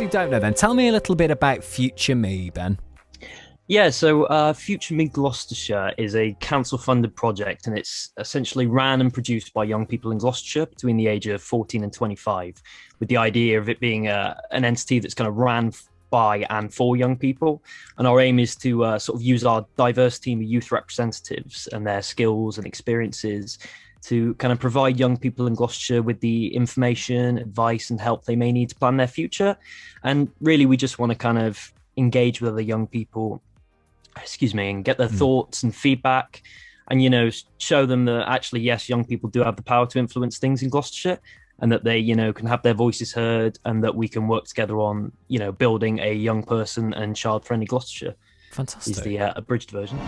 who don't know then, tell me a little bit about Future Me, Ben. Yeah, so Future Me Gloucestershire is a council-funded project, and it's essentially ran and produced by young people in Gloucestershire between the age of 14 and 25, with the idea of it being an entity that's kind of ran by and for young people. And our aim is to sort of use our diverse team of youth representatives and their skills and experiences to kind of provide young people in Gloucestershire with the information, advice, and help they may need to plan their future. And really, we just want to kind of engage with other young people, and get their thoughts and feedback, and, you know, show them that actually, yes, young people do have the power to influence things in Gloucestershire, and that they, you know, can have their voices heard, and that we can work together on, you know, building a young person and child-friendly Gloucestershire. Fantastic. Is the abridged version.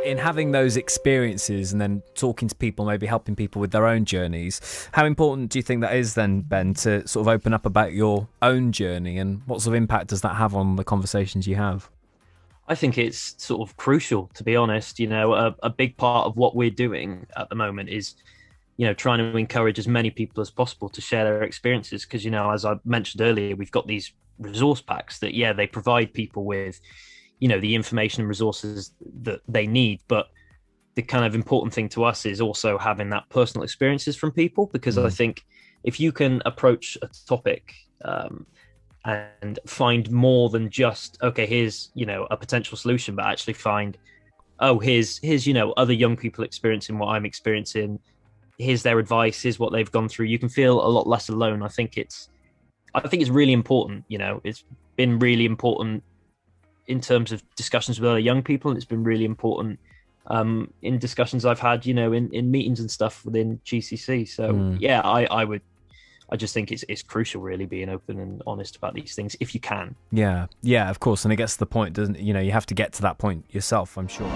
In having those experiences and then talking to people, maybe helping people with their own journeys, how important do you think that is then, Ben, to sort of open up about your own journey, and what sort of impact does that have on the conversations you have? I think it's sort of crucial, to be honest. You know, a big part of what we're doing at the moment is, you know, trying to encourage as many people as possible to share their experiences. Because, you know, as I mentioned earlier, we've got these resource packs that, yeah, they provide people with, you know, the information and resources that they need. But the kind of important thing to us is also having that personal experiences from people, because I think if you can approach a topic and find more than just, okay, here's, you know, a potential solution, but actually find, oh, here's, you know, other young people experiencing what I'm experiencing. Here's their advice. Here's what they've gone through. You can feel a lot less alone. I think it's really important. You know, it's been really important in terms of discussions with other young people, and it's been really important in discussions I've had, you know, in meetings and stuff within GCC. So yeah, I just think it's crucial, really, being open and honest about these things if you can. Yeah, of course, and it gets to the point, doesn't it? You know, you have to get to that point yourself, I'm sure.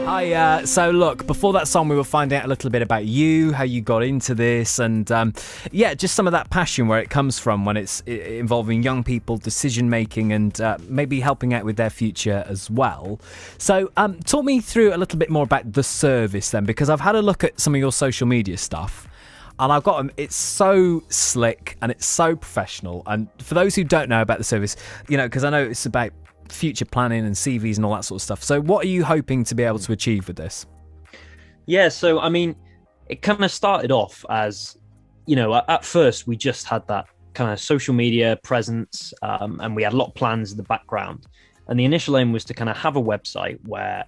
Hi, so look, before that song we were finding out a little bit about you, how you got into this, and just some of that passion, where it comes from when it's involving young people, decision making, and maybe helping out with their future as well. So talk me through a little bit more about the service then, because I've had a look at some of your social media stuff, and I've got them. It's so slick and it's so professional. And for those who don't know about the service, you know, because I know it's about future planning and CVs and all that sort of stuff. So what are you hoping to be able to achieve with this? Yeah, so I mean, it kind of started off as, you know, at first we just had that kind of social media presence, and we had a lot of plans in the background. And the initial aim was to kind of have a website where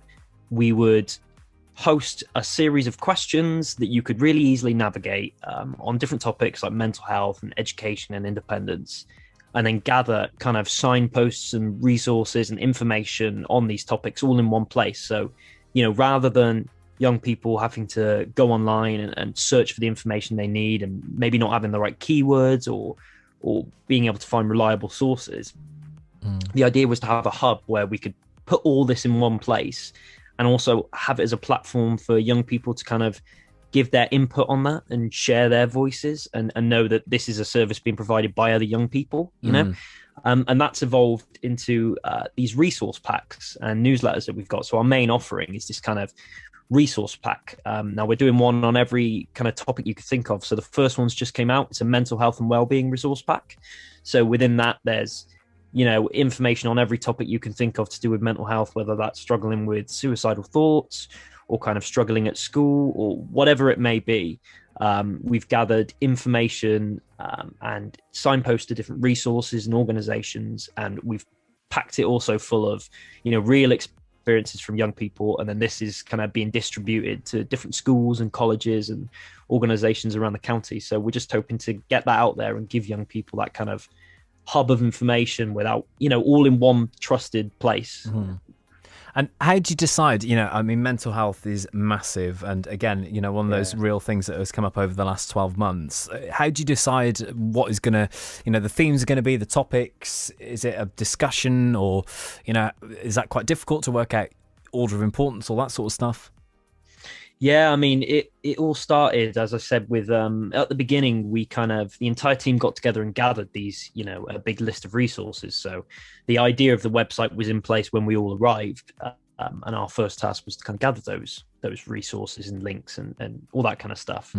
we would host a series of questions that you could really easily navigate on different topics like mental health and education and independence, and then gather kind of signposts and resources and information on these topics all in one place. So, you know, rather than young people having to go online and search for the information they need, and maybe not having the right keywords or being able to find reliable sources, the idea was to have a hub where we could put all this in one place, and also have it as a platform for young people to kind of give their input on that and share their voices, and know that this is a service being provided by other young people, you know? And that's evolved into these resource packs and newsletters that we've got. So our main offering is this kind of resource pack. Now we're doing one on every kind of topic you could think of. So the first one's just came out. It's a mental health and wellbeing resource pack. So within that, there's, you know, information on every topic you can think of to do with mental health, whether that's struggling with suicidal thoughts or kind of struggling at school or whatever it may be. We've gathered information and signposted to different resources and organizations, and we've packed it also full of, you know, real experiences from young people. And then this is kind of being distributed to different schools and colleges and organizations around the county. So we're just hoping to get that out there and give young people that kind of hub of information without, you know, all in one trusted place. And how do you decide, you know, I mean, mental health is massive. And again, you know, one of those real things that has come up over the last 12 months. How do you decide what is going to, you know, the themes are going to be, the topics? Is it a discussion, or, you know, is that quite difficult to work out order of importance, all that sort of stuff? Yeah, I mean, it all started, as I said, with at the beginning, we kind of, the entire team got together and gathered these, you know, a big list of resources. So the idea of the website was in place when we all arrived. And our first task was to kind of gather those resources and links and all that kind of stuff.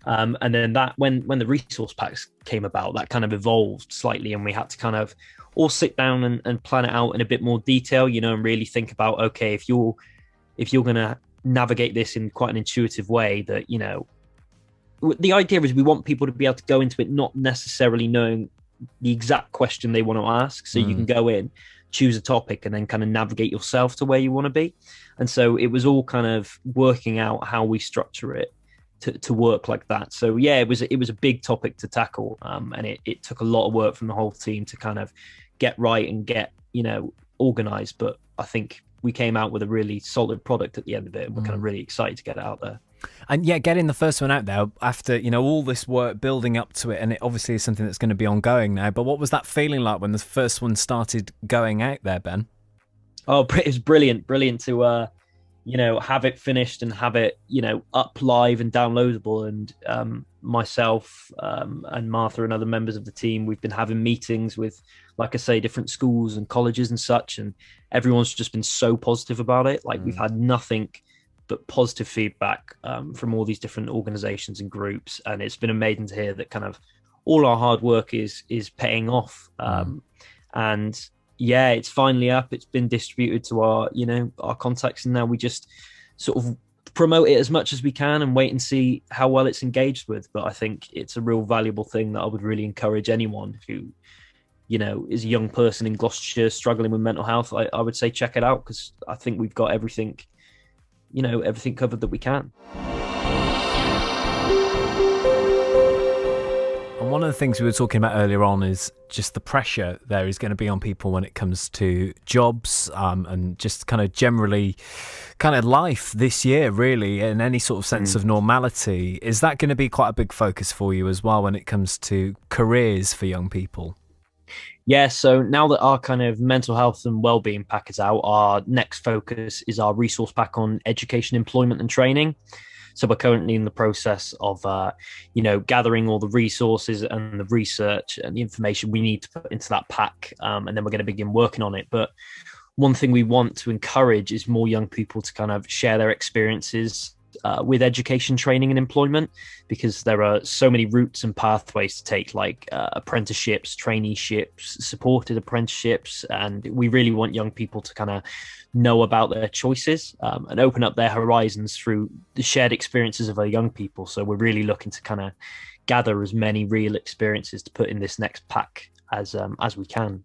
And then that when the resource packs came about, that kind of evolved slightly, and we had to kind of all sit down and plan it out in a bit more detail, and really think about, okay, if you're going to navigate this in quite an intuitive way, that, the idea is we want people to be able to go into it not necessarily knowing the exact question they want to ask. So you can go in, choose a topic, and then kind of navigate yourself to where you want to be. And so it was all kind of working out how we structure it to work like that. So yeah, it was a big topic to tackle, and it took a lot of work from the whole team to kind of get right and get organized. But I think we came out with a really solid product at the end of it, and we're kind of really excited to get it out there. And yeah, getting the first one out there after all this work building up to it, and it obviously is something that's going to be ongoing now. But what was that feeling like when the first one started going out there, Ben? Oh, it was brilliant to have it finished and have it up live and downloadable. And myself and Martha and other members of the team, we've been having meetings with, like I say, different schools and colleges and such, and everyone's just been so positive about it. Like we've had nothing but positive feedback from all these different organizations and groups, and it's been amazing to hear that kind of all our hard work is paying off. And yeah, it's finally up, it's been distributed to our our contacts, and now we just sort of promote it as much as we can and wait and see how well it's engaged with. But I think it's a real valuable thing that I would really encourage anyone who is a young person in Gloucestershire struggling with mental health. I would say check it out, because I think we've got everything covered that we can. And one of the things we were talking about earlier on is just the pressure there is going to be on people when it comes to jobs, and just kind of generally kind of life this year, really, in any sort of sense of normality. Is that going to be quite a big focus for you as well when it comes to careers for young people? Yeah, so now that our kind of mental health and wellbeing pack is out, our next focus is our resource pack on education, employment and training. So we're currently in the process of, gathering all the resources and the research and the information we need to put into that pack. And then we're going to begin working on it. But one thing we want to encourage is more young people to kind of share their experiences with education, training and employment, because there are so many routes and pathways to take, like apprenticeships, traineeships, supported apprenticeships. And we really want young people to kind of know about their choices and open up their horizons through the shared experiences of our young people. So we're really looking to kind of gather as many real experiences to put in this next pack as we can.